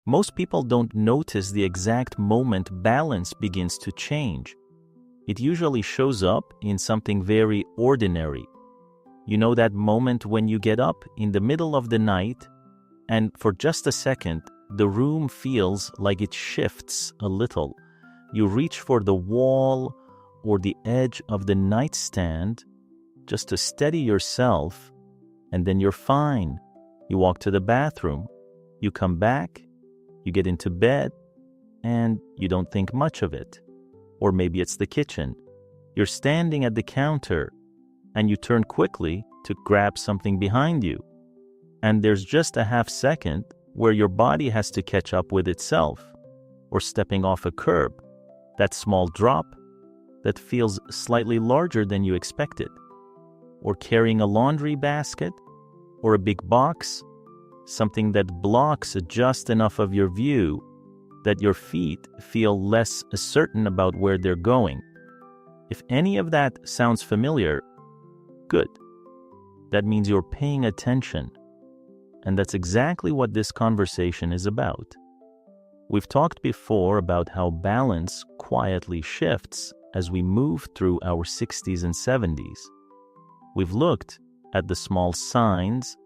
Most people don't notice the exact moment balance begins to change. It usually shows up in something very ordinary. You know that moment when you get up in the middle of the night and for just a second, the room feels like it shifts a little. You reach for the wall or the edge of the nightstand just to steady yourself, and then you're fine. You walk to the bathroom, you come back, you get into bed, and you don't think much of it. Or maybe it's the kitchen. You're standing at the counter, and you turn quickly to grab something behind you. And there's just a half second where your body has to catch up with itself, or stepping off a curb, that small drop that feels slightly larger than you expected, or carrying a laundry basket, or a big box, something that blocks just enough of your view that your feet feel less certain about where they're going. If any of that sounds familiar, good. That means you're paying attention. And that's exactly what this conversation is about. We've talked before about how balance quietly shifts as we move through our 60s and 70s. We've looked at the small signs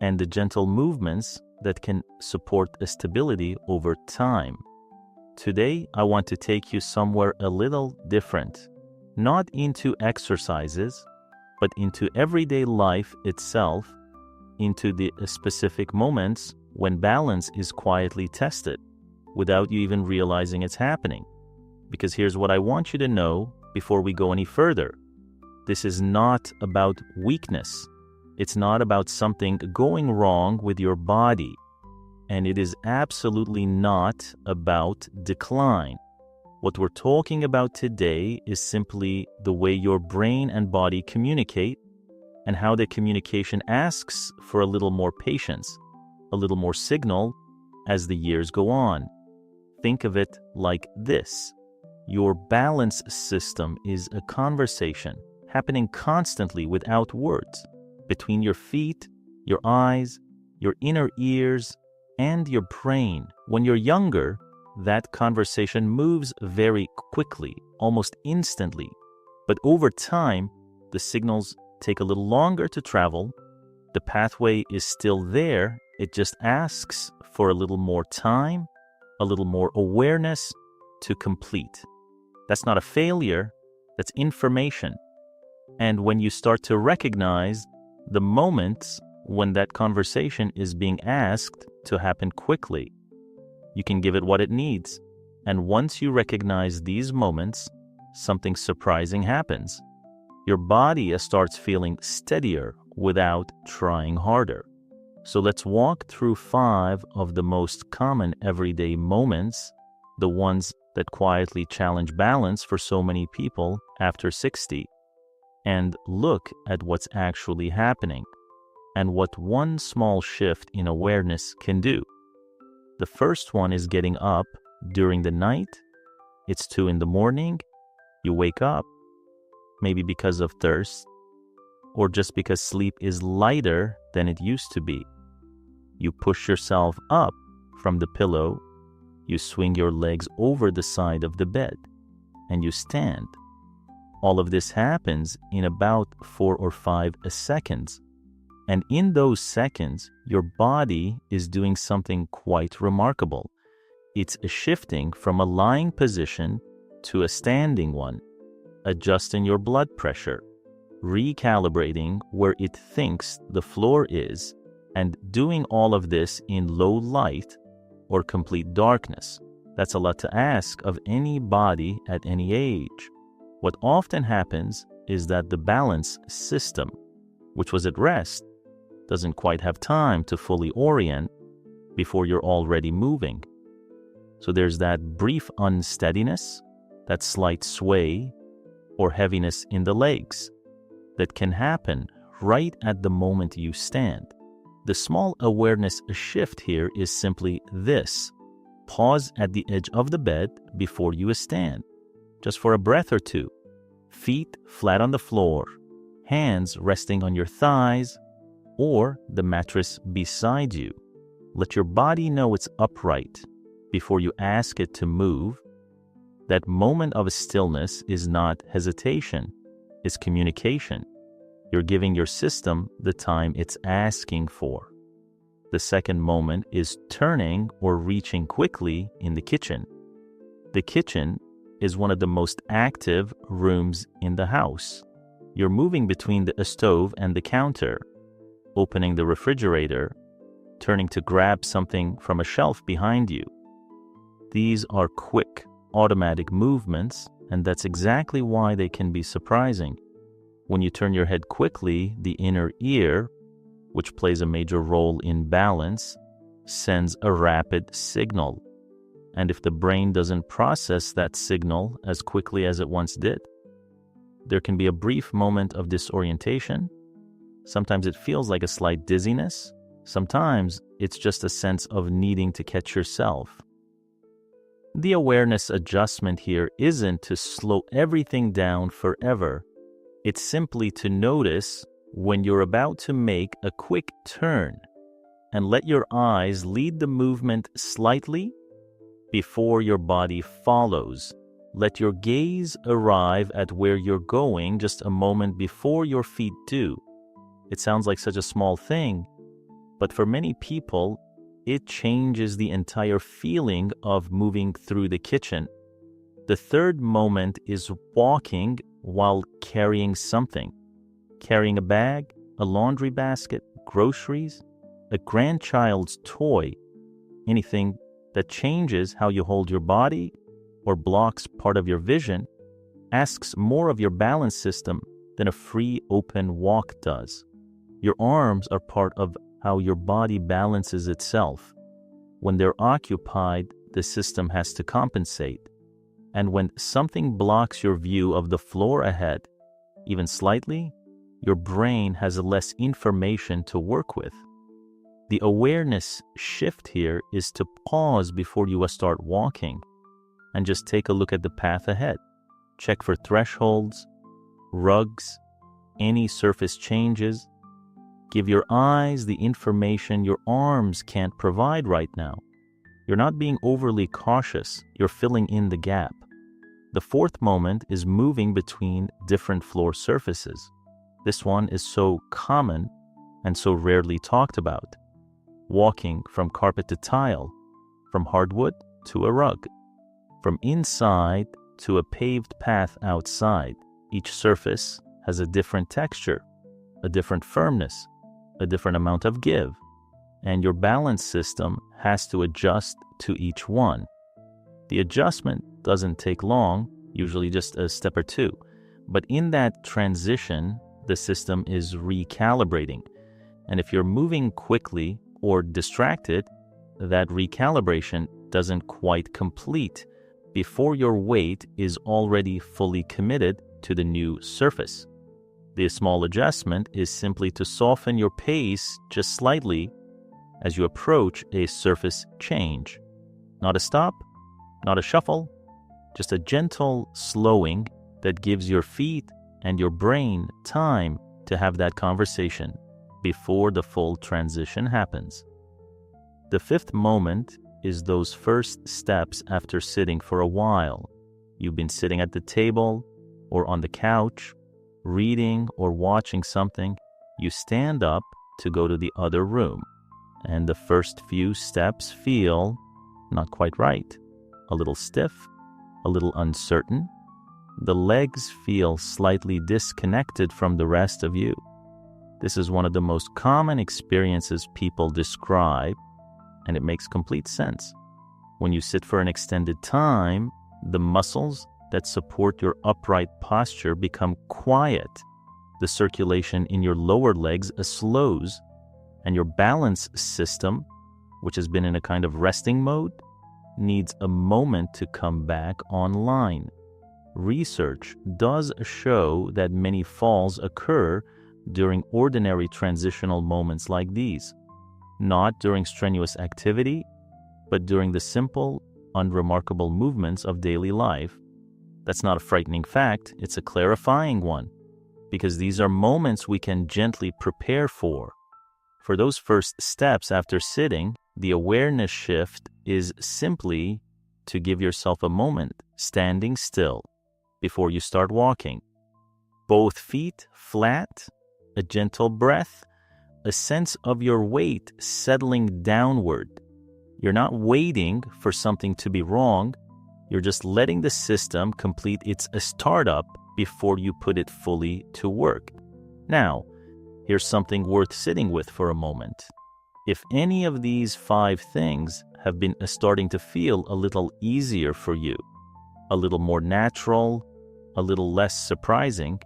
and the gentle movements that can support a stability over time. Today, I want to take you somewhere a little different, not into exercises, but into everyday life itself, into the specific moments when balance is quietly tested without you even realizing it's happening. Because here's what I want you to know before we go any further. This is not about weakness. It's not about something going wrong with your body. And it is absolutely not about decline. What we're talking about today is simply the way your brain and body communicate and how the communication asks for a little more patience, a little more signal as the years go on. Think of it like this. Your balance system is a conversation happening constantly without words between your feet, your eyes, your inner ears, and your brain. When you're younger, that conversation moves very quickly, almost instantly. But over time, the signals take a little longer to travel. The pathway is still there. It just asks for a little more time, a little more awareness to complete. That's not a failure, that's information. And when you start to recognize the moments when that conversation is being asked to happen quickly, you can give it what it needs. And once you recognize these moments, something surprising happens. Your body starts feeling steadier without trying harder. So let's walk through 5 of the most common everyday moments, the ones that quietly challenge balance for so many people after 60, and look at what's actually happening and what one small shift in awareness can do. The first one is getting up during the night. It's 2 a.m. You wake up, maybe because of thirst, or just because sleep is lighter than it used to be. You push yourself up from the pillow, you swing your legs over the side of the bed, and you stand. All of this happens in about 4 or 5 seconds. And in those seconds, your body is doing something quite remarkable. It's shifting from a lying position to a standing one, adjusting your blood pressure, recalibrating where it thinks the floor is, and doing all of this in low light or complete darkness. That's a lot to ask of any body at any age. What often happens is that the balance system, which was at rest, doesn't quite have time to fully orient before you're already moving. So there's that brief unsteadiness, that slight sway or heaviness in the legs that can happen right at the moment you stand. The small awareness shift here is simply this. Pause at the edge of the bed before you stand, just for a breath or two. Feet flat on the floor, hands resting on your thighs or the mattress beside you. Let your body know it's upright before you ask it to move. That moment of stillness is not hesitation, it's communication. You're giving your system the time it's asking for. The second moment is turning or reaching quickly in the kitchen. The kitchen is one of the most active rooms in the house. You're moving between the stove and the counter, opening the refrigerator, turning to grab something from a shelf behind you. These are quick, automatic movements, and that's exactly why they can be surprising. When you turn your head quickly, the inner ear, which plays a major role in balance, sends a rapid signal. And if the brain doesn't process that signal as quickly as it once did, there can be a brief moment of disorientation. Sometimes it feels like a slight dizziness. Sometimes it's just a sense of needing to catch yourself. The awareness adjustment here isn't to slow everything down forever. It's simply to notice when you're about to make a quick turn and let your eyes lead the movement slightly before your body follows. Let your gaze arrive at where you're going just a moment before your feet do. It sounds like such a small thing, but for many people, it changes the entire feeling of moving through the kitchen. The third moment is walking while carrying something. Carrying a bag, a laundry basket, groceries, a grandchild's toy, anything that changes how you hold your body or blocks part of your vision, asks more of your balance system than a free open walk does. Your arms are part of how your body balances itself. When they're occupied, the system has to compensate. And when something blocks your view of the floor ahead, even slightly, your brain has less information to work with. The awareness shift here is to pause before you start walking and just take a look at the path ahead. Check for thresholds, rugs, any surface changes. Give your eyes the information your arms can't provide right now. You're not being overly cautious, you're filling in the gap. The fourth moment is moving between different floor surfaces. This one is so common and so rarely talked about. Walking from carpet to tile, from hardwood to a rug, from inside to a paved path outside. Each surface has a different texture, a different firmness, a different amount of give, and your balance system has to adjust to each one. The adjustment doesn't take long, usually just a step or two, but in that transition, the system is recalibrating. And if you're moving quickly or distracted, that recalibration doesn't quite complete before your weight is already fully committed to the new surface. The small adjustment is simply to soften your pace just slightly as you approach a surface change. Not a stop, not a shuffle, just a gentle slowing that gives your feet and your brain time to have that conversation before the full transition happens. The fifth moment is those first steps after sitting for a while. You've been sitting at the table or on the couch, reading or watching something. You stand up to go to the other room, and the first few steps feel not quite right, a little stiff, a little uncertain. The legs feel slightly disconnected from the rest of you. This is one of the most common experiences people describe, and it makes complete sense. When you sit for an extended time, the muscles that support your upright posture become quiet. The circulation in your lower legs slows, and your balance system, which has been in a kind of resting mode, needs a moment to come back online. Research does show that many falls occur during ordinary transitional moments like these, not during strenuous activity, but during the simple, unremarkable movements of daily life. That's not a frightening fact, it's a clarifying one, because these are moments we can gently prepare for. For those first steps after sitting, the awareness shift is simply to give yourself a moment standing still before you start walking. Both feet flat, a gentle breath, a sense of your weight settling downward. You're not waiting for something to be wrong. You're just letting the system complete its startup before you put it fully to work. Now, here's something worth sitting with for a moment. If any of these 5 things have been starting to feel a little easier for you, a little more natural, a little less surprising,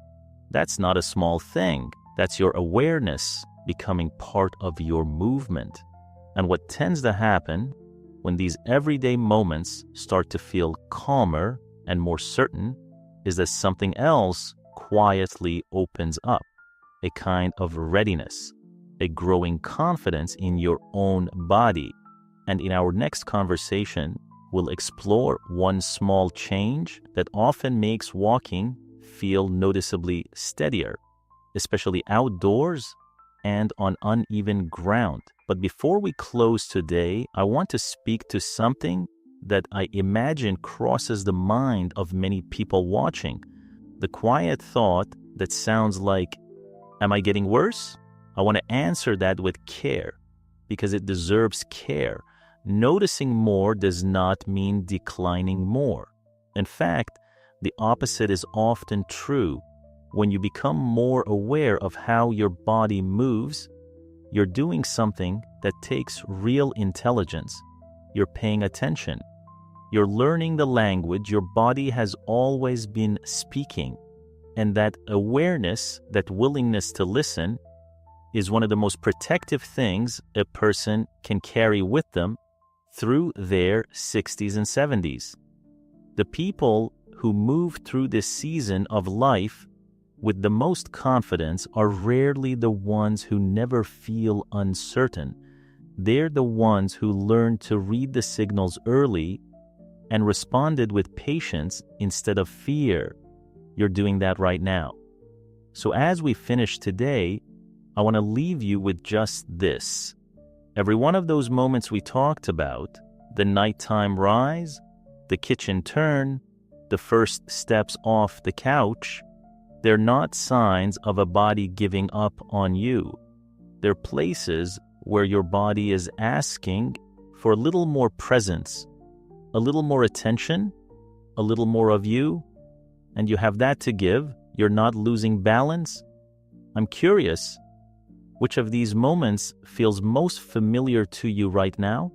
that's not a small thing. That's your awareness becoming part of your movement. And what tends to happen when these everyday moments start to feel calmer and more certain is that something else quietly opens up, a kind of readiness, a growing confidence in your own body. And in our next conversation, we'll explore one small change that often makes walking feel noticeably steadier, especially outdoors and on uneven ground. But before we close today, I want to speak to something that I imagine crosses the mind of many people watching. The quiet thought that sounds like, am I getting worse? I want to answer that with care, because it deserves care. Noticing more does not mean declining more. In fact, the opposite is often true. When you become more aware of how your body moves, you're doing something that takes real intelligence. You're paying attention. You're learning the language your body has always been speaking. And that awareness, that willingness to listen, is one of the most protective things a person can carry with them through their 60s and 70s. The people who move through this season of life with the most confidence are rarely the ones who never feel uncertain. They're the ones who learned to read the signals early and responded with patience instead of fear. You're doing that right now. So as we finish today, I want to leave you with just this. Every one of those moments we talked about, the nighttime rise, the kitchen turn, the first steps off the couch, they're not signs of a body giving up on you. They're places where your body is asking for a little more presence, a little more attention, a little more of you, and you have that to give. You're not losing balance. I'm curious, which of these moments feels most familiar to you right now?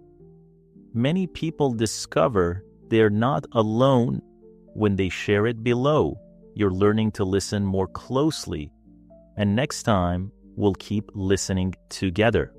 Many people discover they're not alone when they share it below. You're learning to listen more closely, and next time we'll keep listening together.